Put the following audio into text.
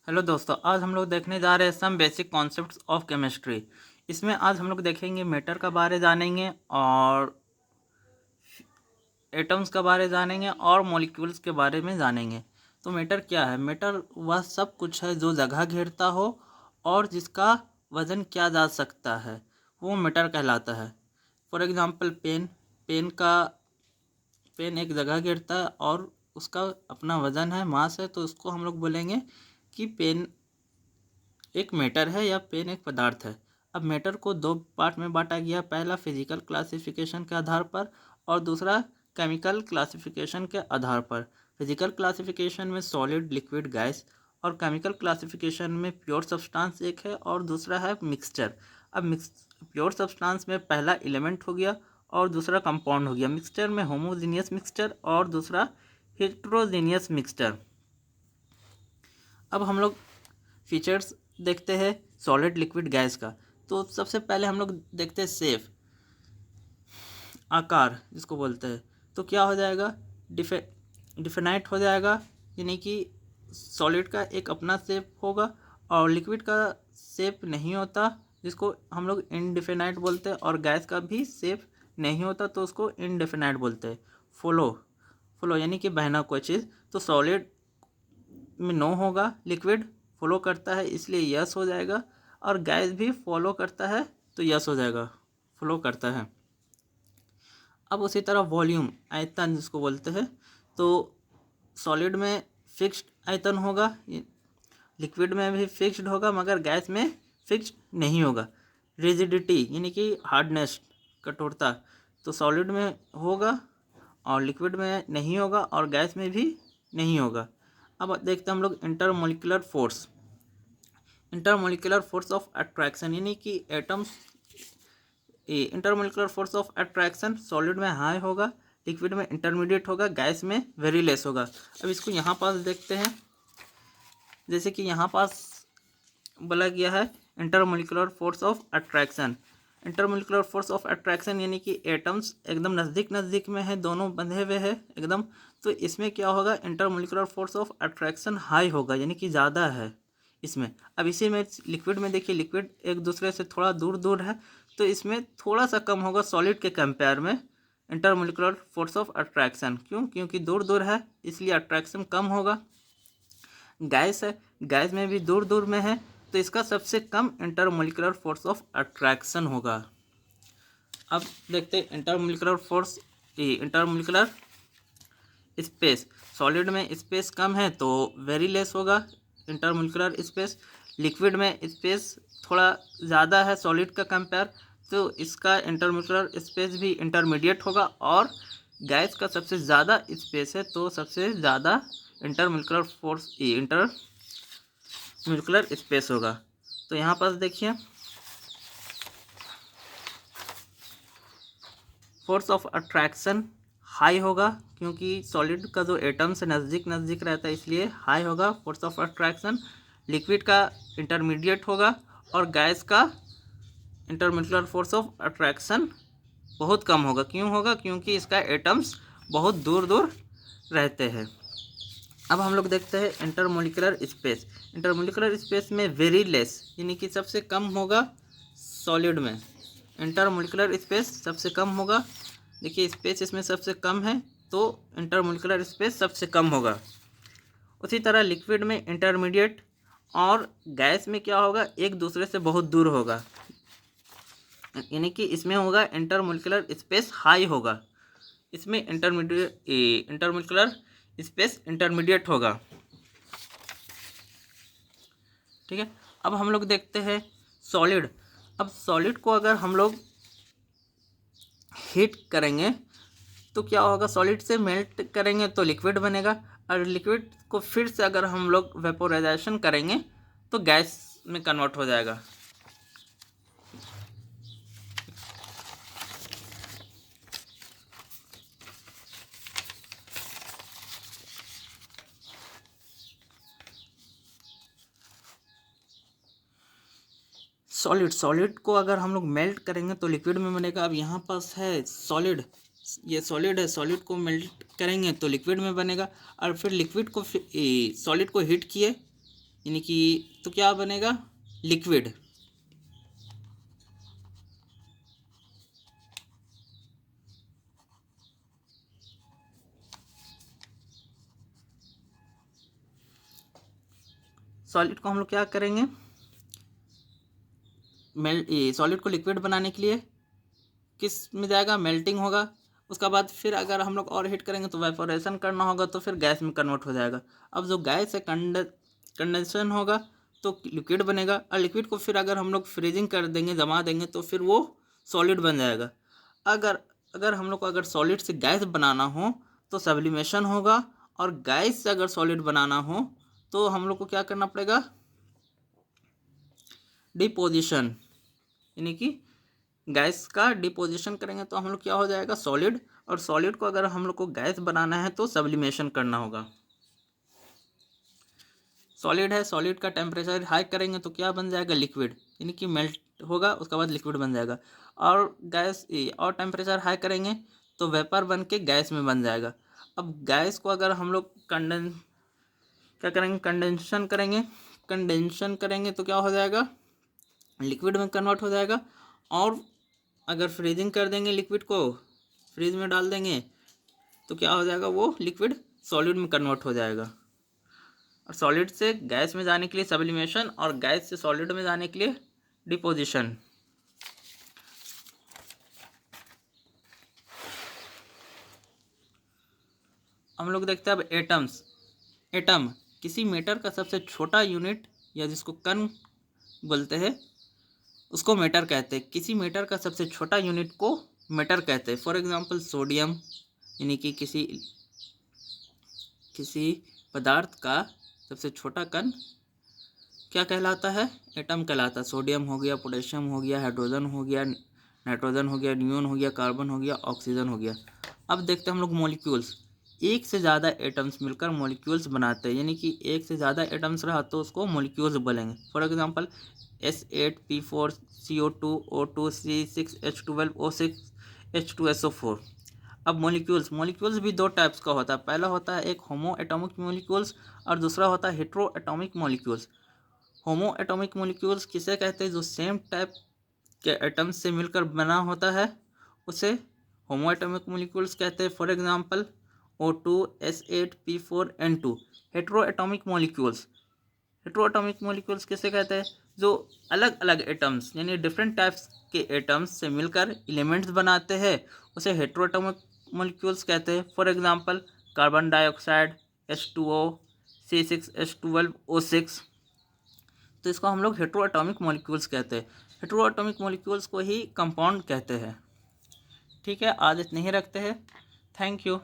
Hello दोस्तों, आज हम लोग देखने जा रहे हैं some basic concepts of chemistry. इसमें आज हम लोग देखेंगे मैटर का बारे जानेंगे और एटम्स का बारे जानेंगे और मॉलिक्यूल्स के बारे में जानेंगे। तो मैटर क्या है? मैटर वह सब कुछ है जो जगह घेरता हो और जिसका वजन किया जा सकता है, वो मैटर कहलाता है। फॉर एग्जांपल पेन एक जगह घेरता है और उसका अपना वजन है, मास है, तो उसको हम लोग बोलेंगे कि पेन एक मैटर है या पेन एक पदार्थ है। अब मैटर को दो पार्ट में बांटा गया, पहला फिजिकल क्लासिफिकेशन के आधार पर और दूसरा केमिकल क्लासिफिकेशन के आधार पर। फिजिकल क्लासिफिकेशन में सॉलिड, लिक्विड, गैस और केमिकल क्लासिफिकेशन में प्योर सब्सटेंस एक है और दूसरा है मिक्सचर। अब प्योर सब्सटेंस में पहला एलिमेंट हो गया और दूसरा कंपाउंड हो गया। मिक्सचर में होमोजीनियस मिक्सचर और दूसरा हेट्रोजीनियस मिक्सचर। अब हम लोग फीचर्स देखते हैं सॉलिड, लिक्विड, गैस का। तो सबसे पहले हम लोग देखते हैं शेप, आकार जिसको बोलते हैं। तो क्या हो जाएगा? डिफिनाइट हो जाएगा, यानी कि सॉलिड का एक अपना शेप होगा और लिक्विड का शेप नहीं होता, जिसको हम लोग इनडिफिनाइट बोलते हैं, और गैस का भी शेप नहीं होता तो उसको इनडिफिनाइट बोलते हैं। फ्लो फ्लो यानी कि बहना कोई चीज़। तो सॉलिड में नो होगा, लिक्विड फॉलो करता है इसलिए यस हो जाएगा, और गैस भी फॉलो करता है तो यस हो जाएगा, फॉलो करता है। अब उसी तरह वॉल्यूम, आयतन जिसको बोलते हैं, तो सॉलिड में फिक्स्ड आयतन होगा, लिक्विड में भी फिक्स्ड होगा मगर गैस में फिक्स्ड नहीं होगा। रिजिडिटी यानी कि हार्डनेस, कठोरता, तो सॉलिड में होगा और लिक्विड में नहीं होगा और गैस में भी नहीं होगा। अब देखते हैं हम लोग intermolecular force. Intermolecular force of attraction यानी कि atoms, intermolecular force of attraction solid में हाई होगा, लिक्विड में इंटरमीडिएट होगा, गैस में वेरी लेस होगा। अब इसको यहाँ पास देखते हैं, जैसे कि यहाँ पास बोला गया है intermolecular force of attraction. Intermolecular force of attraction यानी कि एटम्स एकदम नज़दीक नज़दीक में है, दोनों बंधे हुए हैं एकदम। तो इसमें क्या होगा? Intermolecular force of attraction high होगा, यानी कि ज़्यादा है इसमें। अब इसी में लिक्विड में देखिए, लिक्विड एक दूसरे से थोड़ा दूर दूर है, तो इसमें थोड़ा सा कम होगा सॉलिड के कंपेयर में इंटरमोलिकुलर फोर्स ऑफ अट्रैक्शन। क्यों? क्योंकि दूर दूर है इसलिए अट्रैक्शन कम होगा। गैस है, गैस में भी दूर दूर में है, तो इसका सबसे कम इंटरमोलिकुलर फोर्स ऑफ अट्रैक्शन होगा। अब देखते हैं intermolecular force, intermolecular space. Solid में स्पेस कम है तो वेरी लेस होगा इंटरमोलिकुलर स्पेस। लिक्विड में स्पेस थोड़ा ज़्यादा है सॉलिड का कंपेयर, तो इसका इंटरमोलिकुलर स्पेस भी इंटरमीडिएट होगा। और गैस का सबसे ज़्यादा स्पेस है तो सबसे ज़्यादा इंटरमोलिकुलर फोर्स, इंटरमोलिकुलर स्पेस होगा। तो यहाँ पास देखिए फोर्स ऑफ अट्रैक्शन हाई होगा, क्योंकि सॉलिड का जो एटम से नज़दीक नज़दीक रहता है इसलिए हाई होगा फोर्स ऑफ अट्रैक्शन। लिक्विड का इंटरमीडिएट होगा और गैस का इंटरमोलिकुलर फोर्स ऑफ अट्रैक्शन बहुत कम होगा। क्यों होगा? क्योंकि इसका एटम्स बहुत दूर दूर रहते हैं। अब हम लोग देखते हैं इंटरमोलिकुलर स्पेस। इंटरमोलिकुलर स्पेस में वेरी लेस यानी कि सबसे कम होगा सॉलिड में। इंटरमोलिकुलर स्पेस सबसे कम होगा, देखिए स्पेस इसमें सबसे कम है तो इंटरमोलिकुलर स्पेस सबसे कम होगा। उसी तरह लिक्विड में इंटरमीडिएट और गैस में क्या होगा? एक दूसरे से बहुत दूर होगा, यानी कि इसमें होगा इंटरमोलिकुलर स्पेस हाई होगा, इसमें इंटरमोलिकुलर स्पेस इंटरमीडिएट होगा। ठीक है। अब हम लोग देखते हैं सॉलिड। अब सॉलिड को अगर हम लोग हीट करेंगे तो क्या होगा? सॉलिड से मेल्ट करेंगे तो लिक्विड बनेगा, और लिक्विड को फिर से अगर हम लोग वेपोराइजेशन करेंगे तो गैस में कन्वर्ट हो जाएगा। सॉलिड को अगर हम लोग मेल्ट करेंगे तो लिक्विड में बनेगा। अब यहाँ पास है सॉलिड, ये सॉलिड है, सॉलिड को मेल्ट करेंगे तो लिक्विड में बनेगा, और फिर लिक्विड को सॉलिड को हीट किए यानी कि तो क्या बनेगा, लिक्विड। सॉलिड को हम लोग क्या करेंगे, सॉलिड को लिक्विड बनाने के लिए किस में जाएगा, मेल्टिंग होगा। उसका बाद फिर अगर हम लोग और हीट करेंगे तो वेपोरेशन करना होगा, तो फिर गैस में कन्वर्ट हो जाएगा। अब जो गैस है कंडेंसेशन होगा तो लिक्विड बनेगा, और लिक्विड को फिर अगर हम लोग फ्रीजिंग कर देंगे, जमा देंगे, तो फिर वो सॉलिड बन जाएगा। अगर अगर हम लोग को अगर सॉलिड से गैस बनाना हो तो सब्लिमेशन होगा, और गैस से अगर सॉलिड बनाना हो तो हम लोग को क्या करना पड़ेगा, डिपोजिशन। यानी कि गैस का डिपोजिशन करेंगे तो हम लोग क्या हो जाएगा, सॉलिड। और सॉलिड को अगर हम लोग को गैस बनाना है तो सब्लिमेशन करना होगा। सॉलिड है, सॉलिड का टेम्परेचर हाई करेंगे तो क्या बन जाएगा, लिक्विड। यानी कि मेल्ट होगा, उसके बाद लिक्विड बन जाएगा। और गैस और टेम्परेचर हाई करेंगे तो वेपर बन के गैस में बन जाएगा। अब गैस को अगर हम लोग क्या करेंगे, कंडेंशन करेंगे तो क्या हो जाएगा, लिक्विड में कन्वर्ट हो जाएगा। और अगर फ्रीजिंग कर देंगे, लिक्विड को फ्रीज में डाल देंगे तो क्या हो जाएगा, वो लिक्विड सॉलिड में कन्वर्ट हो जाएगा। और सॉलिड से गैस में जाने के लिए सब्लिमेशन, और गैस से सॉलिड में जाने के लिए डिपोजिशन। हम लोग देखते हैं अब एटम्स। एटम किसी मैटर का सबसे छोटा यूनिट, या जिसको कण बोलते हैं, उसको मैटर कहते हैं। किसी मैटर का सबसे छोटा यूनिट को मैटर कहते हैं। फॉर एग्जांपल सोडियम, यानी कि किसी पदार्थ का सबसे छोटा कण क्या कहलाता है, एटम कहलाता है। सोडियम हो गया, पोटेशियम हो गया, हाइड्रोजन हो गया, नाइट्रोजन हो गया, नियोन हो गया, कार्बन हो गया, ऑक्सीजन हो गया। अब देखते हैं हम लोग मॉलिक्यूल्स। एक से ज़्यादा एटम्स मिलकर मॉलिक्यूल्स बनाते हैं, यानी कि एक से ज़्यादा एटम्स रहा तो उसको मॉलिक्यूल्स बोलेंगे। For example S8P4CO2O2C6H12O6H2SO4। अब मॉलिक्यूल्स भी दो टाइप्स का होता है। पहला होता है एक होमो एटॉमिक मॉलिक्यूल्स, और दूसरा होता है हेट्रो एटॉमिक मॉलिक्यूल्स। होमो एटॉमिक मॉलिक्यूल्स किसे कहते हैं, जो सेम टाइप के एटम्स से मिलकर बना होता है, उसे होमो एटॉमिक मॉलिक्यूल्स कहते हैं। For example O2S8P4N2। Hetero atomic molecules किसे कहते हैं, जो अलग अलग एटम्स यानी डिफरेंट टाइप्स के एटम्स से मिलकर एलिमेंट्स बनाते हैं, उसे हेट्रो एटॉमिक मॉलिक्यूल्स कहते हैं। For example carbon dioxide, H2O, C6H12O6। तो इसको हम लोग हेट्रो एटॉमिक मॉलिक्यूल्स कहते हैं। हेट्रो एटॉमिक मॉलिक्यूल्स को ही कंपाउंड कहते हैं। ठीक है, आज इतने ही रखते हैं। Thank you.